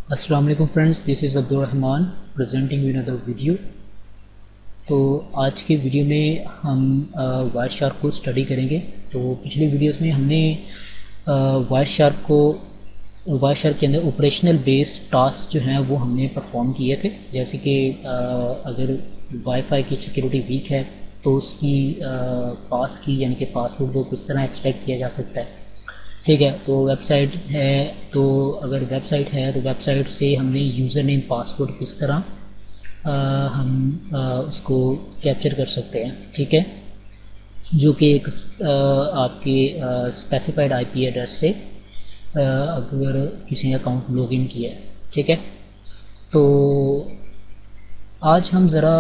अस्सलाम वालेकुम friends, this is Abdul Rahman presenting you another video. तो आज के वीडियो में हम वायर शार्क को स्टडी करेंगे। तो पिछली वीडियोस में हमने वायर शार्क के अंदर ऑपरेशनल बेस्ड टास्क जो हैं वो हमने परफॉर्म किए थे। जैसे कि अगर वाईफाई की सिक्योरिटी वीक है तो उसकी पास की यानी कि पासवर्ड को किस तरह एक्सट्रैक्ट किया जा सकता है। ठीक है, तो वेबसाइट है, तो अगर वेबसाइट है तो वेबसाइट से हमने यूज़र नेम पासवर्ड किस तरह उसको कैप्चर कर सकते हैं। ठीक है, जो कि एक आपके स्पेसिफाइड आईपी एड्रेस से अगर किसी ने अकाउंट लॉगिन किया है। ठीक है, तो आज हम ज़रा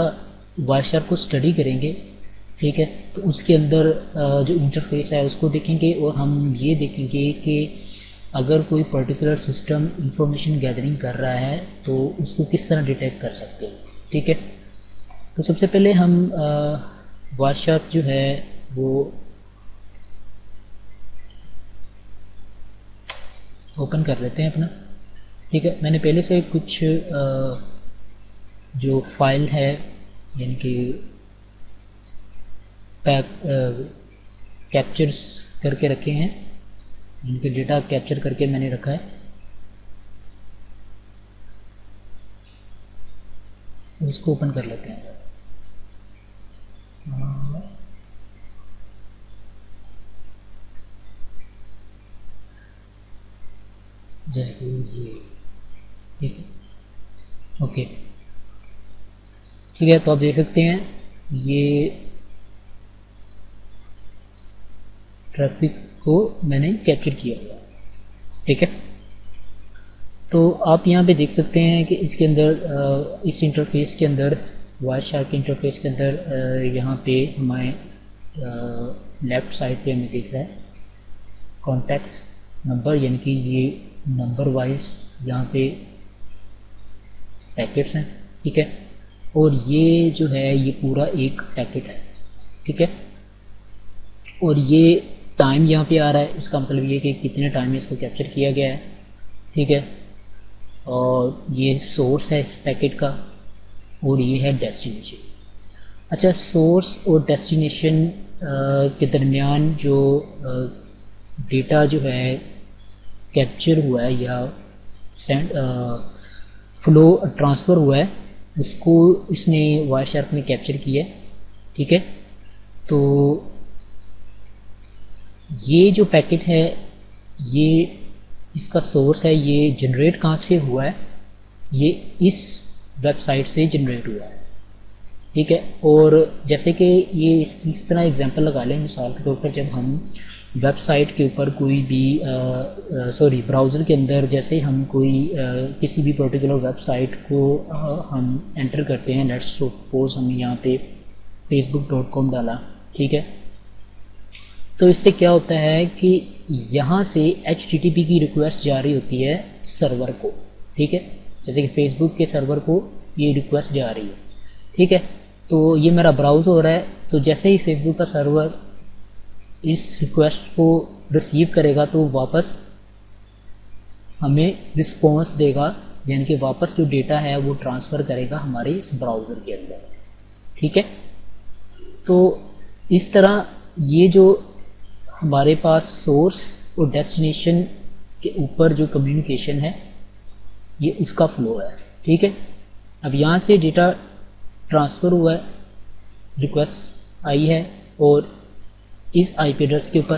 वायरशार्क को स्टडी करेंगे। ठीक है, तो उसके अंदर जो इंटरफेस है उसको देखेंगे और हम ये देखेंगे कि अगर कोई पर्टिकुलर सिस्टम इंफॉर्मेशन गैदरिंग कर रहा है तो उसको किस तरह डिटेक्ट कर सकते हैं। ठीक है, तो सबसे पहले हम वायरशार्क जो है वो ओपन कर लेते हैं अपना। ठीक है, मैंने पहले से कुछ जो फाइल है यानी कि कैप्चर्स करके रखे हैं, इनके डेटा कैप्चर करके मैंने रखा है, उसको ओपन कर लेते हैं। जैसे ये ठीक है, ओके ठीक है, तो आप देख सकते हैं ये ट्रैफिक को मैंने कैप्चर किया हुआ। ठीक है, तो आप यहाँ पे देख सकते हैं कि इसके अंदर इस इंटरफेस के अंदर वायरशार्क इंटरफेस के अंदर यहाँ पे हमारे लेफ़्ट साइड पे हमें दिख रहा है कॉन्टैक्ट्स नंबर, यानी कि ये नंबर वाइज यहाँ पे पैकेट्स हैं। ठीक है, और ये जो है ये पूरा एक पैकेट है। ठीक है, और ये टाइम यहाँ पे आ रहा है, इसका मतलब ये कि कितने टाइम में इसको कैप्चर किया गया है। ठीक है, और ये सोर्स है इस पैकेट का और ये है डेस्टिनेशन। अच्छा, सोर्स और डेस्टिनेशन के दरमियान जो डेटा जो है कैप्चर हुआ है या सेंड फ्लो ट्रांसफ़र हुआ है उसको इसने वायरशार्क ने कैप्चर किया है। ठीक है, तो ये जो पैकेट है ये इसका सोर्स है, ये जनरेट कहाँ से हुआ है, ये इस वेबसाइट से जनरेट हुआ है। ठीक है, और जैसे कि ये इस तरह एग्जांपल लगा लें, मिसाल के तौर पर जब हम वेबसाइट के ऊपर कोई भी ब्राउज़र के अंदर जैसे हम कोई किसी भी पर्टिकुलर वेबसाइट को हम एंटर करते हैं, लेट्स सपोज हमने यहाँ पे facebook.com डाला। ठीक है, तो इससे क्या होता है कि यहाँ से HTTP की रिक्वेस्ट जा रही होती है सर्वर को। ठीक है, जैसे कि फेसबुक के सर्वर को ये रिक्वेस्ट जा रही है। ठीक है, तो ये मेरा ब्राउज़ हो रहा है, तो जैसे ही फेसबुक का सर्वर इस रिक्वेस्ट को रिसीव करेगा तो वापस हमें रिस्पॉन्स देगा, यानी कि वापस जो डेटा है वो ट्रांसफ़र करेगा हमारे इस ब्राउज़र के अंदर। ठीक है, तो इस तरह ये जो हमारे पास सोर्स और डेस्टिनेशन के ऊपर जो कम्युनिकेशन है ये उसका फ्लो है। ठीक है, अब यहाँ से डेटा ट्रांसफ़र हुआ है, रिक्वेस्ट आई है और इस आईपी एड्रेस के ऊपर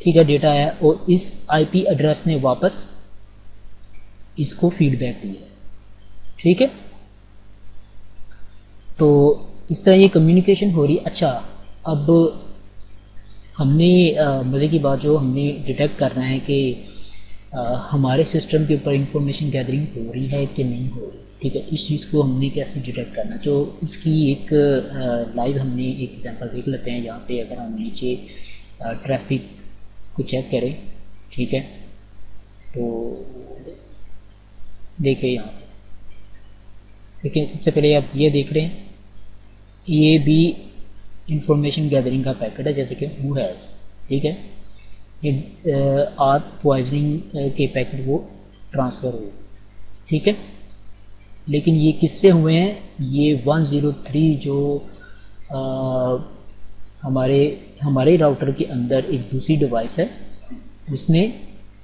ठीक है डेटा आया और इस आईपी एड्रेस ने वापस इसको फीडबैक दिया। ठीक है, तो इस तरह ये कम्युनिकेशन हो रही। अच्छा, अब हमने मज़े की बात जो हमने डिटेक्ट करना है कि हमारे सिस्टम के ऊपर इंफॉर्मेशन गैदरिंग हो रही है कि नहीं हो रही। ठीक है, इस चीज़ को हमने कैसे डिटेक्ट करना, तो इसकी एक लाइव हमने एक एग्जांपल देख लेते हैं। यहाँ पे अगर हम नीचे ट्रैफिक को चेक करें, ठीक है, तो देखिए यहाँ पे देखिए, सबसे पहले आप ये देख रहे हैं ये भी इंफॉर्मेशन गैदरिंग का पैकेट है, जैसे कि हु हैज़। ठीक है, ये आर्ट पॉइजनिंग के पैकेट वो ट्रांसफ़र हुए। ठीक है। लेकिन ये किससे हुए हैं, ये 103 जो हमारे राउटर के अंदर एक दूसरी डिवाइस है उसने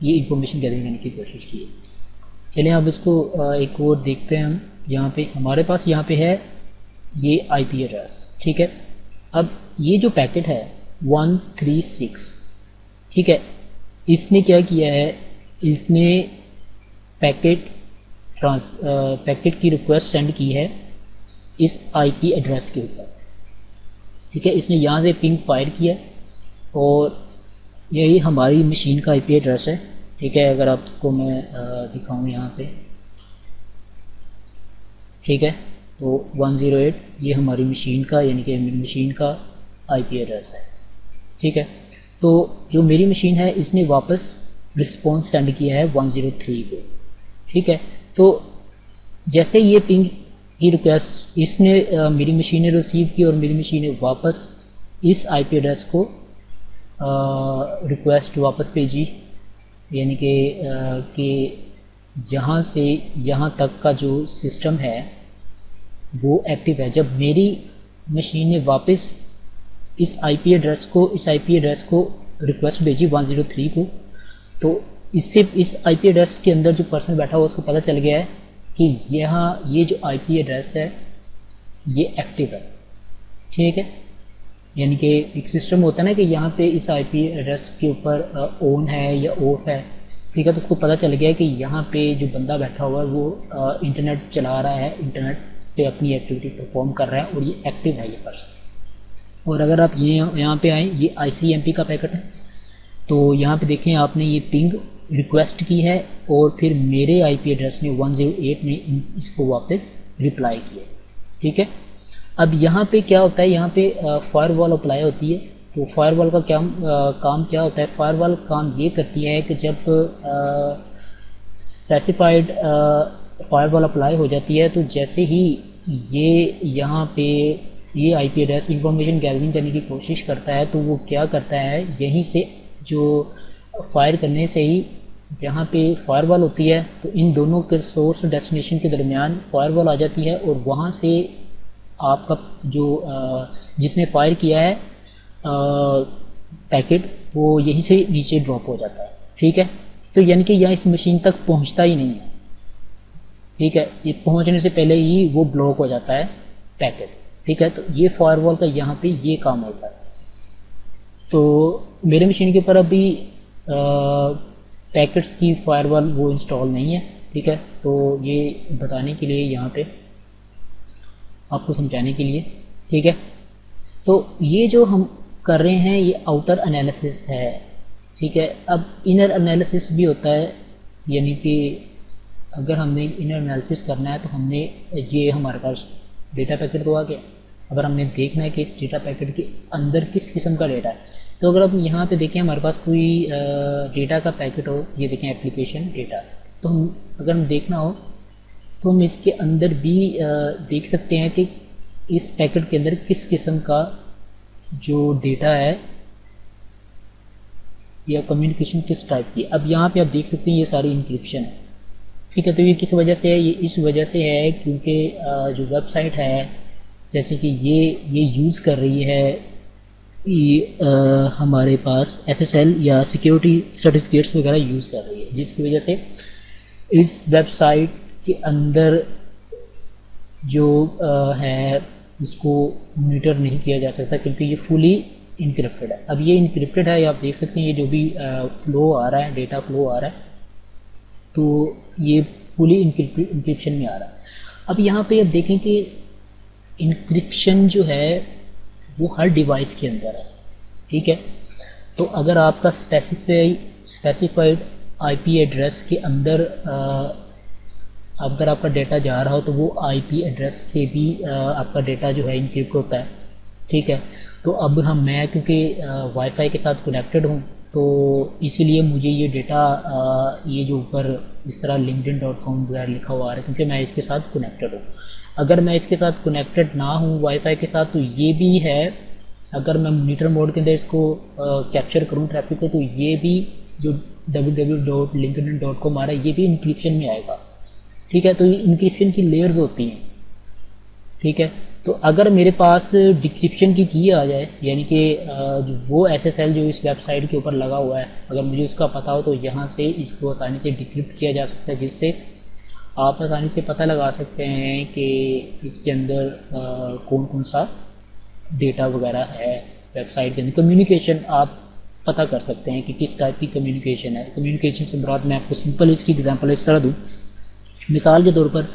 ये इंफॉर्मेशन गैदरिंग करने की कोशिश की है। चलिए अब इसको एक और देखते हैं हम। यहाँ पे हमारे पास यहाँ पे है ये आईपी एड्रेस, ठीक है। अब ये जो पैकेट है 136, ठीक है, इसने क्या किया है, इसने पैकेट की रिक्वेस्ट सेंड की है इस आईपी एड्रेस के ऊपर, ठीक है। इसने यहाँ से पिंग फायर किया और यही हमारी मशीन का आईपी एड्रेस है, ठीक है। अगर आपको मैं दिखाऊं यहाँ पे, ठीक है, तो 108 ये हमारी मशीन का यानी कि मशीन का आईपी एड्रेस है, ठीक है। तो जो मेरी मशीन है इसने वापस रिस्पॉन्स सेंड किया है 103 को, ठीक है। तो जैसे ये पिंग की रिक्वेस्ट इसने मेरी मशीन ने रिसीव की और मेरी मशीन ने वापस इस आईपी एड्रेस को रिक्वेस्ट वापस भेजी, यानी कि यहाँ से यहाँ तक का जो सिस्टम है वो एक्टिव है। जब मेरी मशीन ने वापस इस आईपी एड्रेस को रिक्वेस्ट भेजी 103 को, तो इससे इस आईपी एड्रेस के अंदर जो पर्सन बैठा हुआ उसको पता चल गया है कि यहाँ ये जो आईपी एड्रेस है ये एक्टिव है, ठीक है। यानी कि एक सिस्टम होता है ना कि यहाँ पे इस आईपी एड्रेस के ऊपर ऑन है या ऑफ है, ठीक है। तो उसको पता चल गया कि यहाँ पे जो बंदा बैठा हुआ है वो इंटरनेट चला रहा है, इंटरनेट पे अपनी एक्टिविटी परफॉर्म कर रहा है और ये एक्टिव है ये पर्सन। और अगर आप ये यहाँ पे आए, ये ICMP का पैकेट है, तो यहाँ पे देखें आपने ये पिंग रिक्वेस्ट की है और फिर मेरे आईपी एड्रेस ने 108 ने इसको वापस रिप्लाई किया, ठीक है। अब यहाँ पे क्या होता है, यहाँ पे फायरवॉल अप्लाई होती है। तो फायरवॉल का काम क्या होता है, फायरवॉल काम ये करती है कि जब स्पेसिफाइड फायरवॉल अप्लाई हो जाती है तो जैसे ही ये यहाँ पे ये आईपी एड्रेस इंफॉर्मेशन गैदरिंग करने की कोशिश करता है तो वो क्या करता है, यहीं से जो फायर करने से ही यहाँ पे फायरवॉल होती है तो इन दोनों के सोर्स और डेस्टिनेशन के दरमियान फायरवॉल आ जाती है और वहाँ से आपका जो जिसने फायर किया है पैकेट वो यहीं से नीचे ड्रॉप हो जाता है, ठीक है। तो यानी कि यह इस मशीन तक पहुँचता ही नहीं है, ठीक है। ये पहुँचने से पहले ही वो ब्लॉक हो जाता है पैकेट, ठीक है। तो ये फायरवॉल का यहाँ पे ये काम होता है। तो मेरे मशीन के ऊपर अभी पैकेट्स की फायरवॉल वो इंस्टॉल नहीं है, ठीक है। तो ये बताने के लिए यहाँ पे आपको समझाने के लिए, ठीक है। तो ये जो हम कर रहे हैं ये आउटर एनालिसिस है, ठीक है। अब इनर एनालिसिस भी होता है, यानी कि अगर हमने इनर एनालिसिस करना है तो हमने ये हमारे पास डेटा पैकेट तो आ गया, अगर हमने देखना है कि इस डेटा पैकेट के अंदर किस किस्म का डेटा है, तो अगर आप यहाँ पे देखें हमारे पास कोई डेटा का पैकेट हो, ये देखें एप्लीकेशन डेटा, तो हम अगर हम देखना हो तो हम इसके अंदर भी देख सकते हैं कि इस पैकेट के अंदर किस किस्म का जो डेटा है या कम्युनिकेशन किस टाइप की। अब यहाँ पे आप देख सकते हैं ये सारी इंक्रिप्शन है, ठीक है। तो ये किस वजह से है, ये इस वजह से है क्योंकि जो वेबसाइट है जैसे कि ये यूज़ कर रही है हमारे पास SSL या सिक्योरिटी सर्टिफिकेट्स वगैरह यूज़ कर रही है, जिसकी वजह से इस वेबसाइट के अंदर जो है इसको मॉनिटर नहीं किया जा सकता क्योंकि ये फुली इनक्रिप्टेड है। अब ये इनक्रिप्टेड है, आप देख सकते हैं ये जो भी फ्लो आ रहा है, डेटा फ्लो आ रहा है, तो ये फुली इंक्रिप्शन में आ रहा है। अब यहाँ पे आप देखें कि इंक्रिप्शन जो है वो हर डिवाइस के अंदर है, ठीक है। तो अगर आपका स्पेसिफाइड आईपी एड्रेस के अंदर अगर आपका डेटा जा रहा हो तो वो आईपी एड्रेस से भी आपका डेटा जो है इनक्रिप्ट होता है, ठीक है। तो अब मैं क्योंकि वाईफाई के साथ कनेक्टेड हूँ तो इसीलिए मुझे ये डेटा ये जो ऊपर इस तरह linkedin.com वगैरह लिखा हुआ आ रहा है क्योंकि मैं इसके साथ कनेक्टेड हूँ। अगर मैं इसके साथ कनेक्टेड ना हूँ वाईफाई के साथ तो ये भी है, अगर मैं मॉनिटर मोड के अंदर इसको कैप्चर करूँ ट्रैफिक को तो ये भी जो www.linkedin.com आ रहा है ये भी इंक्रिप्शन में आएगा, ठीक है। तो ये इंक्रिप्शन की लेयर्स होती हैं, ठीक है। तो अगर मेरे पास डिक्रिप्शन की आ जाए, यानी कि वो SSL जो इस वेबसाइट के ऊपर लगा हुआ है, अगर मुझे उसका पता हो तो यहाँ से इसको आसानी से डिक्रिप्ट किया जा सकता है, जिससे आप आसानी से पता लगा सकते हैं कि इसके अंदर कौन कौन सा डेटा वगैरह है वेबसाइट के अंदर। कम्युनिकेशन आप पता कर सकते हैं कि किस टाइप की कम्युनिकेशन है। कम्युनिकेशन से मुराद मैं आपको सिंपल इसकी एग्जांपल इस तरह दूँ, मिसाल के तौर पर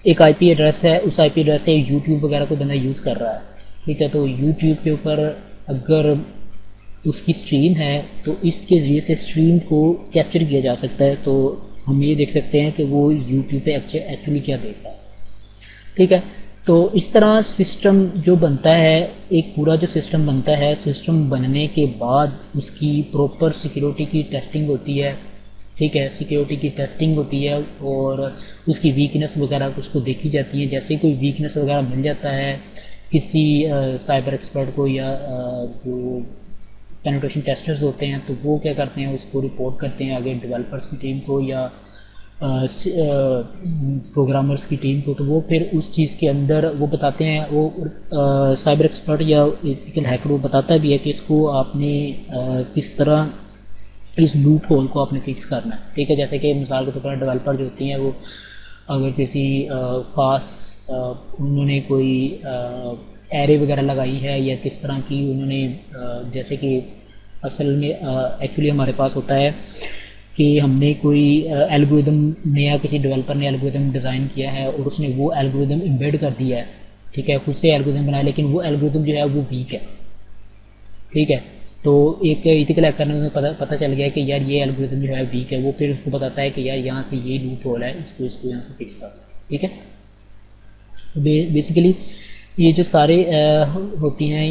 एक IP एड्रेस है, उस IP एड्रेस से यूट्यूब वगैरह को बंदा यूज़ कर रहा है, ठीक है। तो यूट्यूब के ऊपर अगर उसकी स्ट्रीम है तो इसके ज़रिए से स्ट्रीम को कैप्चर किया जा सकता है, तो हम ये देख सकते हैं कि वो यूट्यूब पे एक्चुअली क्या देख रहा है, ठीक है। तो इस तरह सिस्टम जो बनता है, एक पूरा जो सिस्टम बनता है, सिस्टम बनने के बाद उसकी प्रॉपर सिक्योरिटी की टेस्टिंग होती है, ठीक है। सिक्योरिटी की टेस्टिंग होती है और उसकी वीकनेस वगैरह उसको देखी जाती है। जैसे कोई वीकनेस वगैरह मिल जाता है किसी साइबर एक्सपर्ट को या जो पेनिट्रेशन टेस्टर्स होते हैं, तो वो क्या करते हैं, उसको रिपोर्ट करते हैं आगे डेवलपर्स की टीम को या प्रोग्रामर्स की टीम को। तो वो फिर उस चीज़ के अंदर वो बताते हैं, वो साइबर एक्सपर्ट या एथिकल हैकर वो बताता भी है कि इसको आपने किस तरह इस लूप होल को आपने फिक्स करना है, ठीक है। जैसे कि मिसाल के तौर पर डेवलपर जो होती हैं वो अगर किसी खास उन्होंने कोई एरे वगैरह लगाई है या किस तरह की उन्होंने जैसे कि असल में एक्चुअली हमारे पास होता है कि हमने कोई एल्गोरिदम नया, किसी डेवलपर ने एल्गोरिदम डिज़ाइन किया है और उसने वो एल्गोरिदम एम्बेड कर दिया है, ठीक है, खुद से एल्गोरिदम बनाया, लेकिन वो एल्गोरिदम जो है वो वीक है, ठीक है। तो एक एथिकल हैकर ने उन्हें पता चल गया कि यार ये एल्गोरिदम जो है वीक है, वो फिर उसको बताता है कि यार यहाँ से ये लूप होल है, इसको यहाँ से फिक्स कर, ठीक है। तो बेसिकली ये जो सारे होती हैं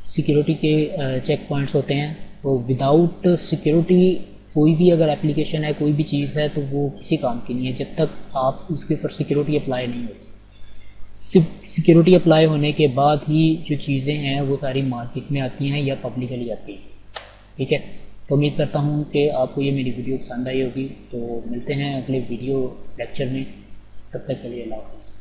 सिक्योरिटी के चेक पॉइंट्स होते हैं, तो विदाउट सिक्योरिटी कोई भी अगर एप्लीकेशन है, कोई भी चीज़ है, तो वो किसी काम की नहीं है जब तक आप उसके ऊपर सिक्योरिटी अप्लाई नहीं होती। सिक्योरिटी अप्लाई होने के बाद ही जो चीज़ें हैं वो सारी मार्केट में आती हैं या पब्लिकली आती हैं, ठीक है। तो उम्मीद करता हूँ कि आपको ये मेरी वीडियो पसंद आई होगी। तो मिलते हैं अगले वीडियो लेक्चर में, तब तक के लिए अल्लाह हाफ़िज़।